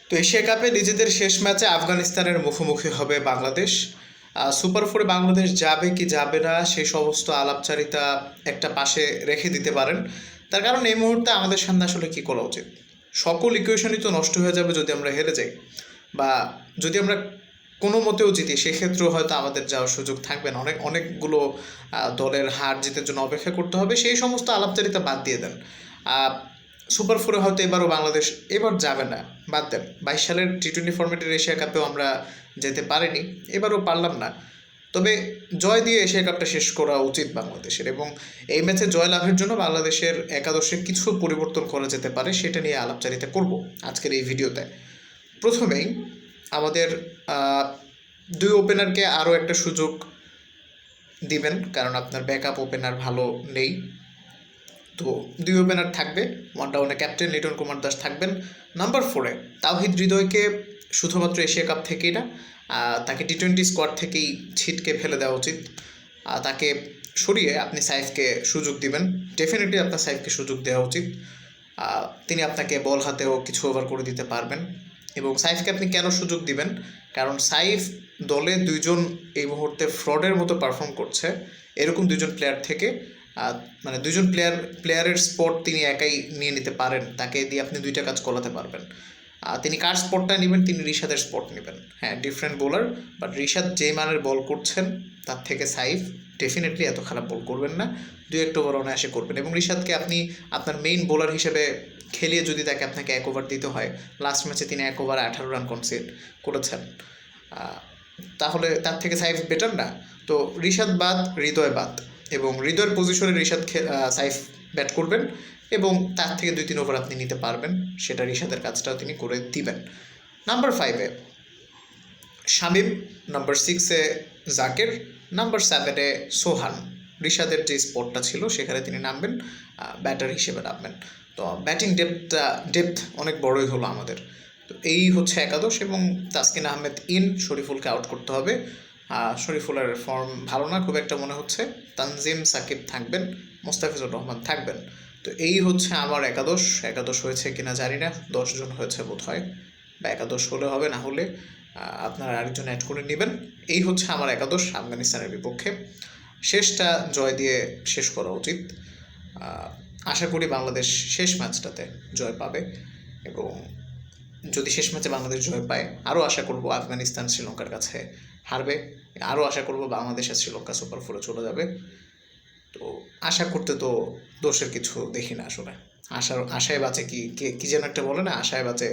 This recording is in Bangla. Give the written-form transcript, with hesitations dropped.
তো এশিয়া কাপে নিজেদের শেষ ম্যাচে আফগানিস্তানের মুখোমুখি হবে বাংলাদেশ। সুপার ফোরে বাংলাদেশ যাবে কি যাবে না সেই সমস্ত আলাপচারিতা একটা পাশে রেখে দিতে পারেন। তার কারণ এই মুহূর্তে আমাদের সামনে আসলে কী করা উচিত। সকল ইকুয়েশনই তো নষ্ট হয়ে যাবে যদি আমরা হেরে যাই, বা যদি আমরা কোনো মতেও জিতি সেক্ষেত্রেও হয়তো আমাদের যাওয়ার সুযোগ থাকবে না। অনেকগুলো দলের হার জিতের জন্য অপেক্ষা করতে হবে। সেই সমস্ত আলাপচারিতা বাদ দিয়ে দেন। সুপার ফোরে হয়তো এবারও বাংলাদেশ এবার যাবে না, বাদ দেন। 22 সালের টি-20 ফরম্যাটের এশিয়া কাপেও আমরা যেতে পারিনি, এবারও পারলাম না। তবে জয় দিয়ে এশিয়া কাপটা শেষ করা উচিত বাংলাদেশের, এবং এই ম্যাচে জয় লাভের জন্য বাংলাদেশের একাদশে কিছু পরিবর্তন করা যেতে পারে, সেটা নিয়ে আলাপচারিতা করব আজকের এই ভিডিওতে। প্রথমেই আমাদের দুই ওপেনারকে আরও একটা সুযোগ দিবেন, কারণ আপনার ব্যাকআপ ওপেনার ভালো নেই। তো দুই ওপেনার থাকবে, ওয়ান ডাউনে ক্যাপ্টেন লিটন কুমার দাস থাকবেন। নাম্বার 4-এ তাওহিদ হৃদয়কে শুধুমাত্র এশিয়া কাপ থেকেই না, তাকে টি-20 স্কোয়াড থেকেই ছিটকে ফেলে দেওয়া উচিত। তাকে সরিয়ে আপনি সাইফকে সুযোগ দিবেন। ডেফিনেটলি আপনার সাইফকে সুযোগ দেওয়া উচিত। তিনি আপনাকে বল হাতেও কিছু ওভার করে দিতে পারবেন। এবং সাইফকে আপনি কেন সুযোগ দিবেন, কারণ সাইফ দলে দুইজন এই মুহূর্তে ফ্রডের মতো পারফর্ম করছে। এরকম দুজন প্লেয়ার থেকে মানে দুজন প্লেয়ারের স্পট তিনি একাই নিয়ে নিতে পারেন। তাকে দিয়ে আপনি দুইটা কাজ করাতে পারবেন। তিনি কার স্পটটা নেবেন, তিনি রিশাদের স্পট নেবেন। হ্যাঁ, ডিফারেন্ট বোলার, বাট রিশাদ যেই মানের বল করছেন তার থেকে সাইফ ডেফিনেটলি এত খারাপ বল করবেন না, 2-1 ওভার অনায়াসে করবেন। এবং রিশাদকে আপনি আপনার মেইন বোলার হিসেবে খেলিয়ে যদি তাকে আপনাকে 1 ওভার দিতে হয়, লাস্ট ম্যাচে তিনি 1 ওভার 18 রান কনসিড করেছেন, তাহলে তার থেকে সাইফ বেটার না? তো রিশাদ বাদ, হৃদয় বাদ, এবং হৃদয়ের পজিশনে রিশাদ সাইফ ব্যাট করবেন, এবং তার থেকে 2-3 ওভার আপনি নিতে পারবেন, সেটা রিশাদের কাজটাও তিনি করে দিবেন। নাম্বার 5-এ শামীম, নাম্বার 6-এ জাকের, নাম্বার 7-এ সোহান। রিশাদের যে স্পটটা ছিল সেখানে তিনি নামবেন, ব্যাটার হিসেবে নামবেন। তো ব্যাটিং ডেপথ অনেক বড়ই হলো আমাদের। তো এই হচ্ছে একাদশ, এবং তাসকিন আহমেদ ইন, শরীফুলকে আউট করতে হবে। শরীফুলের ফর্ম ভালো না খুব একটা মনে হচ্ছে। তানজিম সাকিব থাকবেন, মোস্তাফিজুর রহমান থাকবেন। তো এই হচ্ছে আমার একাদশ হয়েছে কিনা জানি না, 10 জন হয়েছে বোধ হয়, বা একাদশ হলে হবে, না হলে আপনারা আরেকজন অ্যাড করে নেবেন। এই হচ্ছে আমার একাদশ আফগানিস্তানের বিপক্ষে। শেষটা জয় দিয়ে শেষ করা উচিত। আশা করি বাংলাদেশ শেষ ম্যাচটাতে জয় পাবে, এবং যদি শেষ ম্যাচে বাংলাদেশ জয় পায়, আরও আশা করব আফগানিস্তান শ্রীলঙ্কার কাছে হারবে, আরও আশা করব বাংলাদেশ আর শ্রীলঙ্কা সুপার ফোরে চলে যাবে। তো আশা করতে তো দোষের কিছু দেখি না আসলে। আশায় বাঁচে কি যেন একটা বলে না, আশায় বাঁচে